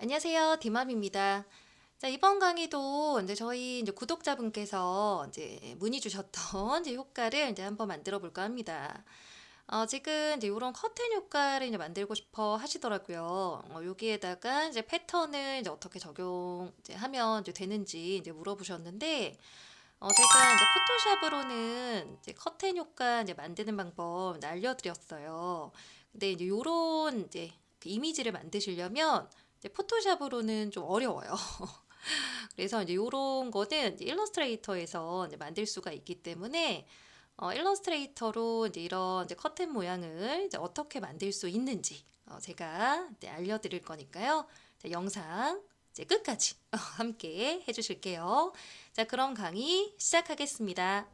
안녕하세요. 디맘입니다. 자, 이번 강의도 저희 구독자분께서 문의 주셨던 효과를 한번 만들어 볼까 합니다. 지금 이런 커튼 효과를 만들고 싶어 하시더라고요. 여기에다가 패턴을 어떻게 적용하면 되는지 물어보셨는데, 제가 포토샵으로는 커튼 효과 만드는 방법 알려드렸어요. 근데 요런 그 이미지를 만드시려면 포토샵으로는 좀 어려워요. 그래서 요런 거는 일러스트레이터에서 만들 수가 있기 때문에 일러스트레이터로 이런 커튼 모양을 어떻게 만들 수 있는지 제가 알려드릴 거니까요. 자, 영상 끝까지 함께 해주실게요. 자, 그럼 강의 시작하겠습니다.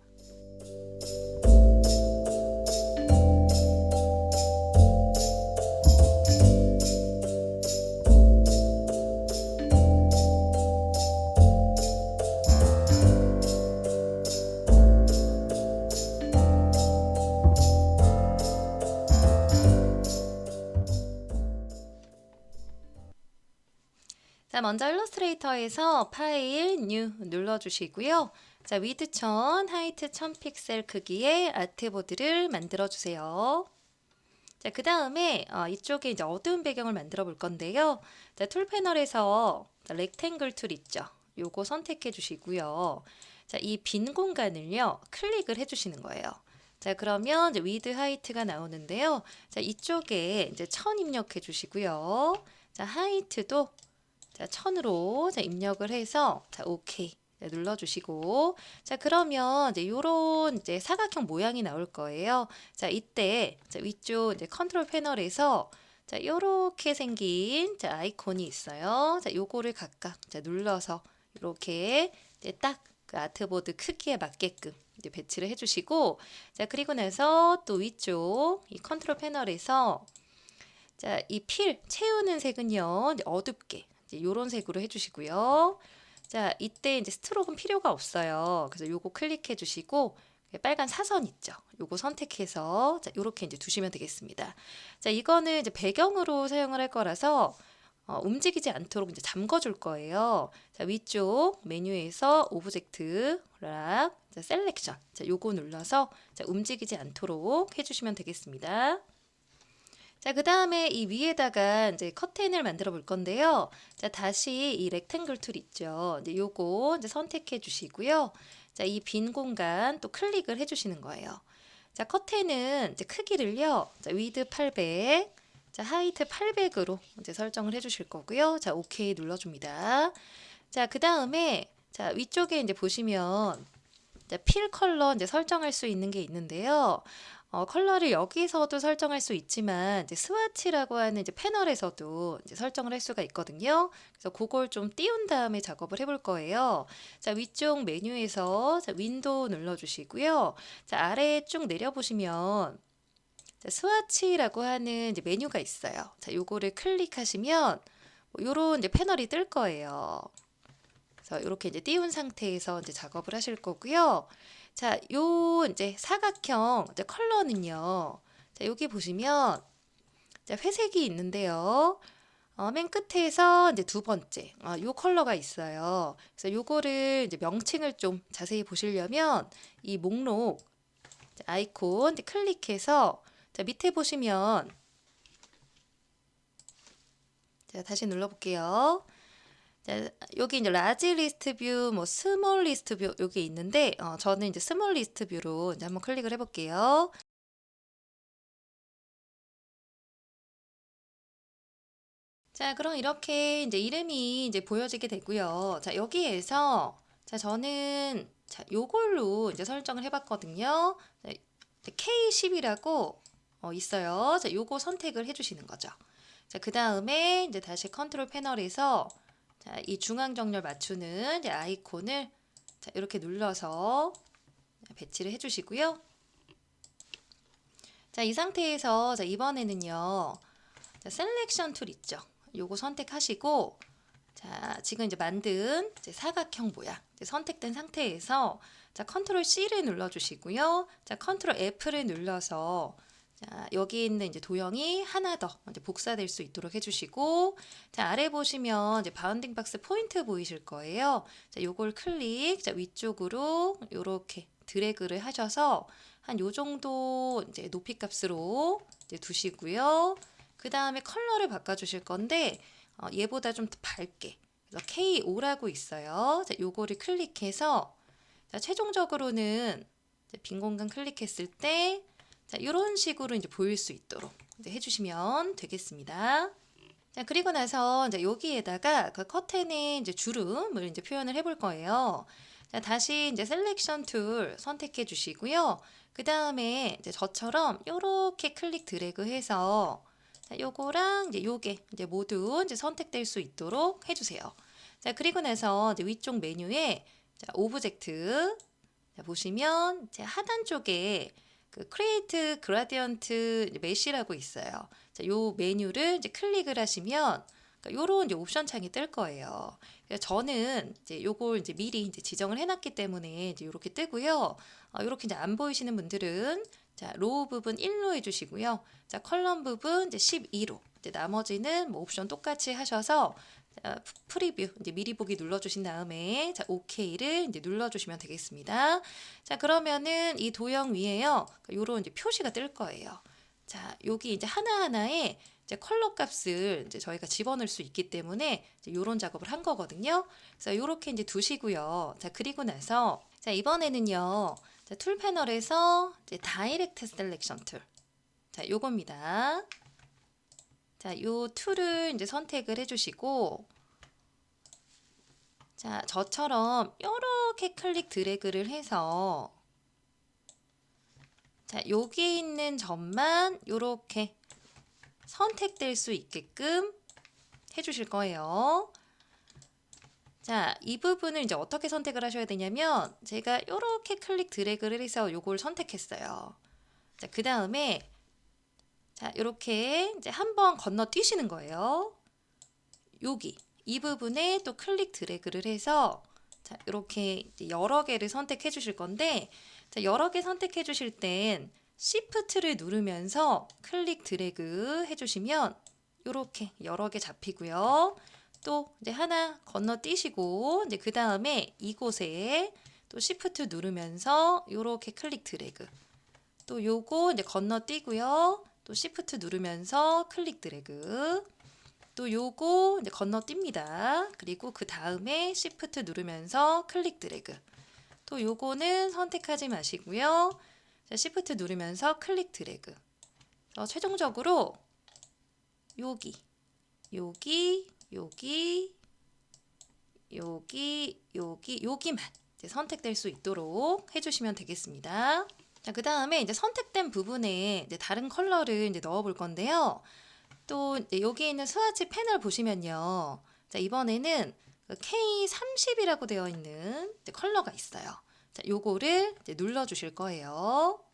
자, 먼저 일러스트레이터에서 파일, 뉴 눌러주시고요. 자, 위드 1000, 하이트 1000 픽셀 크기의 아트보드를 만들어 주세요. 자, 그 다음에 이쪽에 어두운 배경을 만들어 볼 건데요. 자, 툴 패널에서 렉탱글 툴 있죠. 요거 선택해 주시고요. 자, 이 빈 공간을요, 클릭을 해 주시는 거예요. 자, 그러면 위드 하이트가 나오는데요. 자, 이쪽에 1000 입력해 주시고요. 자, 하이트도 1000으로 입력을 해서 오케이 눌러주시고, 자, 그러면 요런 사각형 모양이 나올 거예요. 자, 이때 위쪽 컨트롤 패널에서 요렇게 생긴 아이콘이 있어요. 자, 요거를 각각 눌러서 이렇게 딱 그 아트보드 크기에 맞게끔 배치를 해주시고, 자, 그리고 나서 또 위쪽 이 컨트롤 패널에서 자, 이 필 채우는 색은요, 어둡게 이런 색으로 해주시고요. 자, 이때 스트로크는 필요가 없어요. 그래서 요거 클릭해 주시고 빨간 사선 있죠. 요거 선택해서 자, 요렇게 두시면 되겠습니다. 자, 이거는 배경으로 사용을 할 거라서 움직이지 않도록 잠궈 줄 거예요. 자, 위쪽 메뉴에서 오브젝트 락 셀렉션 자, 요거 눌러서 자, 움직이지 않도록 해주시면 되겠습니다. 자, 그 다음에 이 위에다가 커튼을 만들어 볼 건데요. 자, 다시 이 렉탱글 툴 있죠. 요거 선택해 주시고요. 자, 이 빈 공간 또 클릭을 해 주시는 거예요. 자, 커튼은 크기를요. 자, 위드 800, 자, 하이트 800으로 설정을 해 주실 거고요. 자, 오케이 눌러 줍니다. 자, 그 다음에 자, 위쪽에 보시면 필 컬러 설정할 수 있는 게 있는데요. 컬러를 여기서도 설정할 수 있지만 스와치라고 하는 패널에서도 설정을 할 수가 있거든요. 그래서 그걸 좀 띄운 다음에 작업을 해볼 거예요. 자, 위쪽 메뉴에서 자, 윈도우 눌러주시고요. 자, 아래에 쭉 내려보시면 자, 스와치라고 하는 메뉴가 있어요. 자, 요거를 클릭하시면 요런 패널이 뜰 거예요. 그래서 이렇게 띄운 상태에서 작업을 하실 거고요. 자, 요 사각형 컬러는요. 자, 여기 보시면 자, 회색이 있는데요. 맨 끝에서 두 번째 요 컬러가 있어요. 그래서 요거를 명칭을 좀 자세히 보시려면 이 목록 아이콘 클릭해서 자, 밑에 보시면 자, 다시 눌러볼게요. 자, 여기 라지 리스트 뷰, 스몰 리스트 뷰 여기 있는데 저는 스몰 리스트 뷰로 한번 클릭을 해볼게요. 자, 그럼 이렇게 이름이 보여지게 되고요. 자, 여기에서 자, 저는 자, 요걸로 설정을 해봤거든요. 자, K10이라고 있어요. 자, 요거 선택을 해주시는 거죠. 자, 그 다음에 다시 컨트롤 패널에서 자, 이 중앙 정렬 맞추는 아이콘을 자, 이렇게 눌러서 배치를 해주시고요. 자, 이 상태에서 자, 이번에는요. 자, 셀렉션 툴 있죠. 요거 선택하시고 자, 지금 만든 사각형 모양 선택된 상태에서 자, 컨트롤 C를 눌러주시고요. 자, 컨트롤 F를 눌러서 자, 여기 있는 이제 도형이 하나 더 이제 복사될 수 있도록 해주시고, 자, 아래 보시면 이제 바운딩 박스 포인트 보이실 거예요. 자, 요걸 클릭, 자, 위쪽으로 요렇게 드래그를 하셔서 한 요 정도 이제 높이 값으로 이제 두시고요. 그 다음에 컬러를 바꿔주실 건데, 얘보다 좀 더 밝게. 그래서 K5라고 있어요. 자, 요거를 클릭해서, 자, 최종적으로는 이제 빈 공간 클릭했을 때, 자, 이런 식으로 이제 보일 수 있도록 이제 해주시면 되겠습니다. 자, 그리고 나서 이제 여기에다가 그 커튼의 이제 주름을 이제 표현을 해볼 거예요. 자, 다시 이제 셀렉션 툴 선택해 주시고요. 그 다음에 이제 저처럼 이렇게 클릭 드래그 해서 자, 요거랑 이제 요게 이제 모두 이제 선택될 수 있도록 해주세요. 자, 그리고 나서 이제 위쪽 메뉴에 자, 오브젝트 자, 보시면 제 하단 쪽에 그 크리에이트 그라디언트 메시라고 있어요. 자, 요 메뉴를 이제 클릭을 하시면 요런 이제 옵션 창이 뜰 거예요. 저는 이제 요걸 이제 미리 이제 지정을 해놨기 때문에 이제 요렇게 뜨고요. 요렇게 이제 안 보이시는 분들은 자, 로우 부분 1로 해주시고요. 자, 컬럼 부분 이제 12로. 이제 나머지는 뭐 옵션 똑같이 하셔서 자, 프리뷰 이제 미리 보기 눌러주신 다음에 자, OK를 이제 눌러주시면 되겠습니다. 자, 그러면은 이 도형 위에요. 요런 이제 표시가 뜰 거예요. 자, 여기 이제 하나하나에 이제 컬러 값을 이제 저희가 집어넣을 수 있기 때문에 이제 요런 작업을 한 거거든요. 그래서 요렇게 이제 두시고요. 자, 그리고 나서 자, 이번에는요. 자, 툴 패널에서 이제 다이렉트 셀렉션 툴. 자, 요겁니다. 자, 요 툴을 이제 선택을 해주시고, 자, 저처럼 이렇게 클릭 드래그를 해서, 자, 여기 있는 점만 이렇게 선택될 수 있게끔 해주실 거예요. 자, 이 부분을 이제 어떻게 선택을 하셔야 되냐면, 제가 이렇게 클릭 드래그를 해서 요걸 선택했어요. 자, 그 다음에 자, 이렇게 이제 한번 건너뛰시는 거예요. 여기 이 부분에 또 클릭 드래그를 해서 자, 이렇게 여러 개를 선택해 주실 건데 자, 여러 개 선택해 주실 땐 Shift를 누르면서 클릭 드래그 해주시면 이렇게 여러 개 잡히고요. 또 이제 하나 건너뛰시고 이제 그 다음에 이곳에 또 Shift 누르면서 이렇게 클릭 드래그. 또 요거 이제 건너뛰고요. 또 Shift 누르면서 클릭 드래그. 또 요거 이제 건너뜁니다. 그리고 그 다음에 Shift 누르면서 클릭 드래그. 또 요거는 선택하지 마시고요. 자, Shift 누르면서 클릭 드래그. 최종적으로 여기, 여기, 여기, 여기, 여기, 여기만 이제 선택될 수 있도록 해주시면 되겠습니다. 자, 그 다음에 이제 선택된 부분에 이제 다른 컬러를 이제 넣어 볼 건데요. 또 이제 여기 있는 스와치 패널 보시면요. 자, 이번에는 K30이라고 되어 있는 이제 컬러가 있어요. 자, 요거를 이제 눌러 주실 거예요.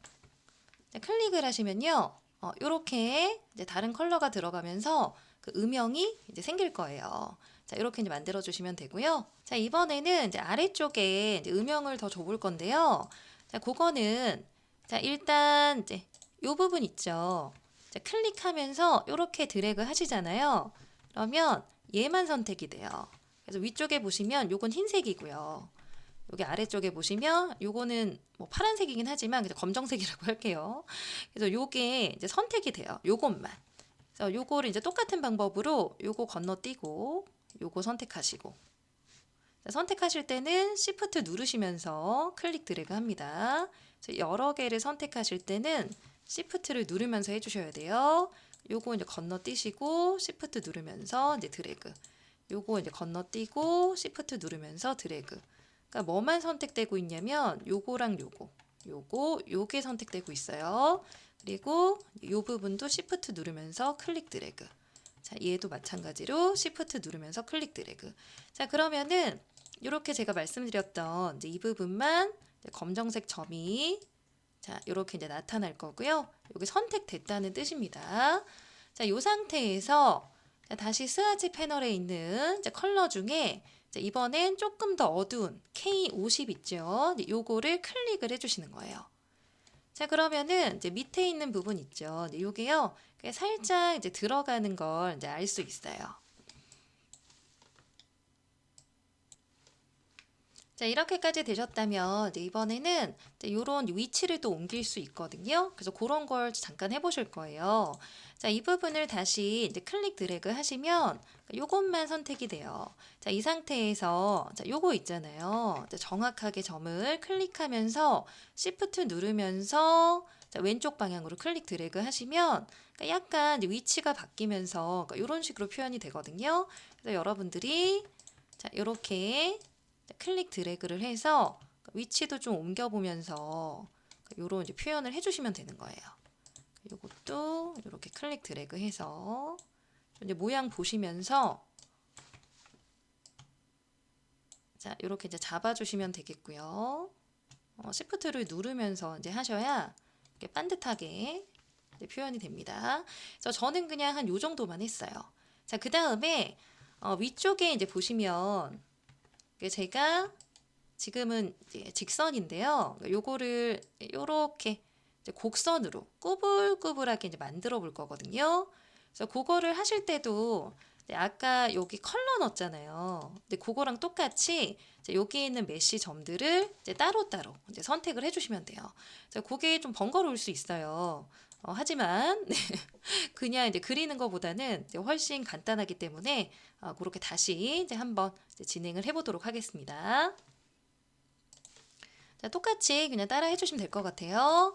자, 클릭을 하시면요. 요렇게 이제 다른 컬러가 들어가면서 그 음영이 이제 생길 거예요. 자, 이렇게 이제 만들어 주시면 되고요. 자, 이번에는 이제 아래쪽에 이제 음영을 더 줘볼 건데요. 자, 그거는 자, 일단 이제 요 부분 있죠. 자, 클릭하면서 이렇게 드래그 하시잖아요. 그러면 얘만 선택이 돼요. 그래서 위쪽에 보시면 요건 흰색이고요. 여기 아래쪽에 보시면 요거는 뭐 파란색이긴 하지만 그냥 검정색이라고 할게요. 그래서 요게 이제 선택이 돼요. 요것만. 그래서 요거를 이제 똑같은 방법으로 요거 건너뛰고 요거 선택하시고 자, 선택하실 때는 Shift 누르시면서 클릭 드래그 합니다. 여러 개를 선택하실 때는 Shift를 누르면서 해주셔야 돼요. 요거 이제 건너뛰시고 Shift 누르면서 이제 드래그. 요거 이제 건너뛰고 Shift 누르면서 드래그. 그러니까 뭐만 선택되고 있냐면 요거랑 요게 선택되고 있어요. 그리고 요 부분도 Shift 누르면서 클릭 드래그. 자, 얘도 마찬가지로 Shift 누르면서 클릭 드래그. 자, 그러면은 이렇게 제가 말씀드렸던 이제 이 부분만 이제 검정색 점이 자, 이렇게 이제 나타날 거고요. 여기 선택됐다는 뜻입니다. 자, 이 상태에서 자, 다시 스와치 패널에 있는 이제 컬러 중에 자, 이번엔 조금 더 어두운 K50 있죠. 요거를 클릭을 해주시는 거예요. 자, 그러면은 이제 밑에 있는 부분 있죠. 네, 요게요. 살짝 이제 들어가는 걸 이제 알 수 있어요. 자, 이렇게까지 되셨다면 이제 이번에는 이런 위치를 또 옮길 수 있거든요. 그래서 그런 걸 잠깐 해보실 거예요. 자, 이 부분을 다시 이제 클릭 드래그 하시면 요것만 선택이 돼요. 자, 이 상태에서 자, 요거 있잖아요. 자, 정확하게 점을 클릭하면서 Shift 누르면서 자, 왼쪽 방향으로 클릭 드래그 하시면 약간 이제 위치가 바뀌면서 이런 식으로 표현이 되거든요. 그래서 여러분들이 자, 이렇게 클릭 드래그를 해서 위치도 좀 옮겨보면서 이런 이제 표현을 해주시면 되는 거예요. 이것도 이렇게 클릭 드래그 해서 이제 모양 보시면서 자, 이렇게 이제 잡아주시면 되겠고요. 시프트를 누르면서 이제 하셔야 이렇게 반듯하게 이제 표현이 됩니다. 그래서 저는 그냥 한 요 정도만 했어요. 자, 그 다음에 위쪽에 이제 보시면 제가 지금은 이제 직선인데요. 요거를 요렇게 이제 곡선으로 꾸불꾸불하게 이제 만들어 볼 거거든요. 그래서 그거를 하실 때도 아까 여기 컬러 넣었잖아요. 근데 그거랑 똑같이 이제 여기 있는 메쉬 점들을 이제 따로따로 이제 선택을 해주시면 돼요. 그래서 그게 좀 번거로울 수 있어요. 하지만 그냥 이제 그리는 것보다는 이제 훨씬 간단하기 때문에 그렇게 다시 이제 한번 이제 진행을 해보도록 하겠습니다. 자, 똑같이 그냥 따라 해주시면 될 것 같아요.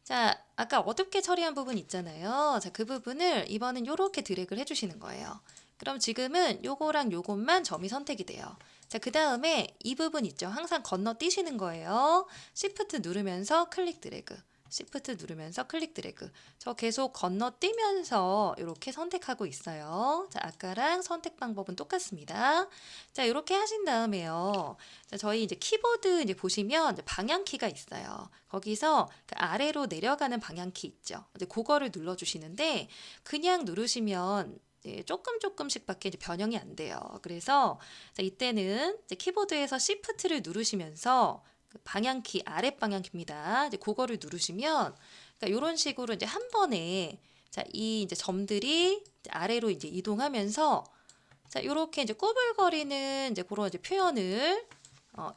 자, 아까 어둡게 처리한 부분 있잖아요. 자, 그 부분을 이번엔 요렇게 드래그를 해주시는 거예요. 그럼 지금은 요거랑 요것만 점이 선택이 돼요. 자, 그 다음에 이 부분 있죠. 항상 건너뛰시는 거예요. Shift 누르면서 클릭 드래그. Shift 누르면서 클릭 드래그. 저 계속 건너뛰면서 이렇게 선택하고 있어요. 자, 아까랑 선택 방법은 똑같습니다. 자, 이렇게 하신 다음에요. 자, 저희 이제 키보드 이제 보시면 이제 방향키가 있어요. 거기서 그 아래로 내려가는 방향키 있죠. 이제 그거를 눌러주시는데 그냥 누르시면 조금씩밖에 이제 변형이 안 돼요. 그래서 자, 이때는 이제 키보드에서 Shift를 누르시면서 그 방향키 아래 방향키입니다. 이제 그거를 누르시면 그러니까 이런 식으로 이제 한 번에 자, 이 이제 점들이 이제 아래로 이제 이동하면서 자, 이렇게 이제 꾸불거리는 이제 그런 이제 표현을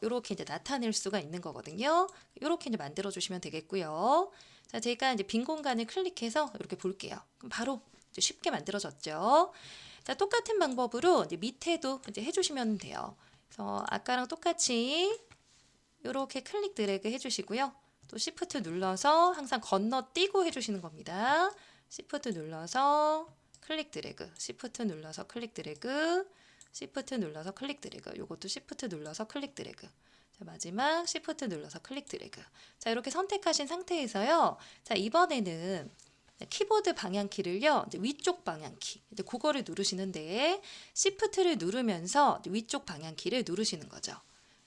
이렇게 이제 나타낼 수가 있는 거거든요. 이렇게 이제 만들어 주시면 되겠고요. 자, 제가 이제 빈 공간을 클릭해서 이렇게 볼게요. 그럼 바로 이제 쉽게 만들어졌죠. 자, 똑같은 방법으로 이제 밑에도 이제 해주시면 돼요. 그래서 아까랑 똑같이 이렇게 클릭 드래그 해주시고요. 또 Shift 눌러서 항상 건너뛰고 해주시는 겁니다. Shift 눌러서 클릭 드래그, Shift 눌러서 클릭 드래그, Shift 눌러서 클릭 드래그. 요것도 Shift 눌러서 클릭 드래그. 자, 마지막 Shift 눌러서 클릭 드래그. 자, 이렇게 선택하신 상태에서요. 자, 이번에는 키보드 방향키를요, 이제 위쪽 방향키, 이제 그거를 누르시는데 Shift를 누르면서 위쪽 방향키를 누르시는 거죠.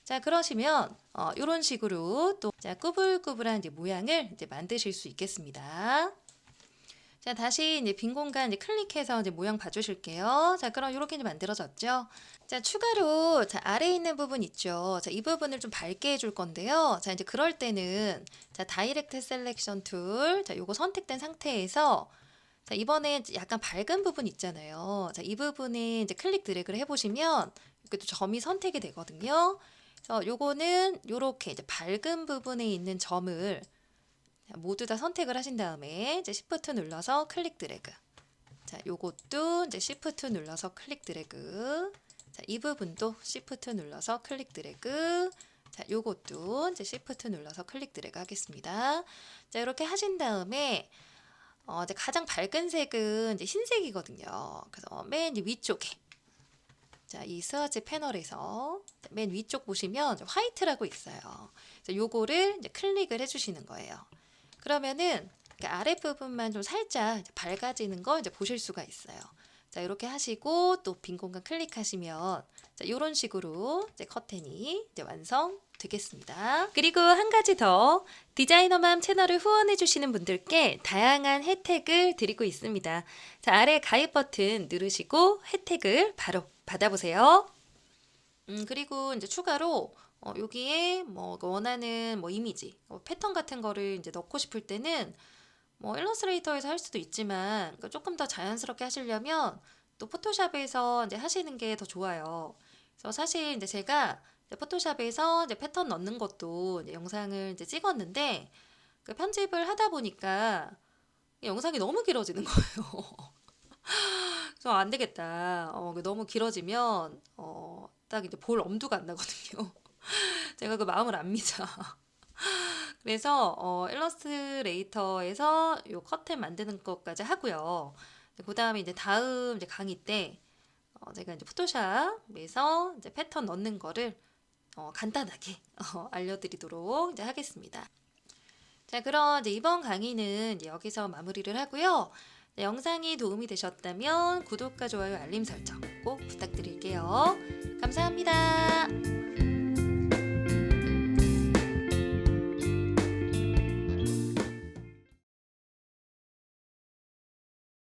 자, 그러시면 이런 식으로 또 자, 꾸불꾸불한 이제 모양을 이제 만드실 수 있겠습니다. 자, 다시 이제 빈 공간 이제 클릭해서 이제 모양 봐주실게요. 자, 그럼 이렇게 이제 만들어졌죠. 자, 추가로 자, 아래에 있는 부분 있죠. 자, 이 부분을 좀 밝게 해줄 건데요. 자, 이제 그럴 때는 자, 다이렉트 셀렉션 툴, 자, 요거 선택된 상태에서 자, 이번에 약간 밝은 부분 있잖아요. 자, 이 부분에 이제 클릭 드래그를 해보시면 이렇게 또 점이 선택이 되거든요. 그래서 요거는 요렇게 이제 밝은 부분에 있는 점을 모두 다 선택을 하신 다음에 이제 Shift 눌러서 클릭 드래그. 자, 요것도 이제 Shift 눌러서 클릭 드래그. 자, 이 부분도 Shift 눌러서 클릭 드래그. 자, 요것도 이제 Shift 눌러서 클릭 드래그 하겠습니다. 자, 이렇게 하신 다음에 이제 가장 밝은 색은 이제 흰색이거든요. 그래서 맨 위쪽에 자, 이 스와치 패널에서 맨 위쪽 보시면 화이트라고 있어요. 그래서 요거를 이제 클릭을 해주시는 거예요. 그러면은 아랫부분만 좀 살짝 밝아지는 거 이제 보실 수가 있어요. 자, 이렇게 하시고 또 빈 공간 클릭하시면 자, 이런 식으로 이제 커튼이 이제 완성되겠습니다. 그리고 한 가지 더 디자이너맘 채널을 후원해 주시는 분들께 다양한 혜택을 드리고 있습니다. 자, 아래 가입 버튼 누르시고 혜택을 바로 받아보세요. 그리고 이제 추가로 여기에 뭐 원하는 뭐 이미지, 패턴 같은 거를 이제 넣고 싶을 때는 뭐 일러스트레이터에서 할 수도 있지만 그러니까 조금 더 자연스럽게 하시려면 또 포토샵에서 이제 하시는 게 더 좋아요. 그래서 사실 이제 제가 이제 포토샵에서 이제 패턴 넣는 것도 이제 영상을 이제 찍었는데 그 편집을 하다 보니까 영상이 너무 길어지는 거예요. 그래서 안 되겠다. 너무 길어지면 딱 이제 볼 엄두가 안 나거든요. 제가 그 마음을 압니다. 그래서 일러스트레이터에서 요 커튼 만드는 것까지 하고요. 그 다음에 이제 다음 이제 강의 때 제가 이제 포토샵에서 이제 패턴 넣는 거를 간단하게 알려드리도록 이제 하겠습니다. 자, 그럼 이제 이번 강의는 이제 여기서 마무리를 하고요. 네, 영상이 도움이 되셨다면 구독과 좋아요, 알림 설정 꼭 부탁드릴게요. 감사합니다.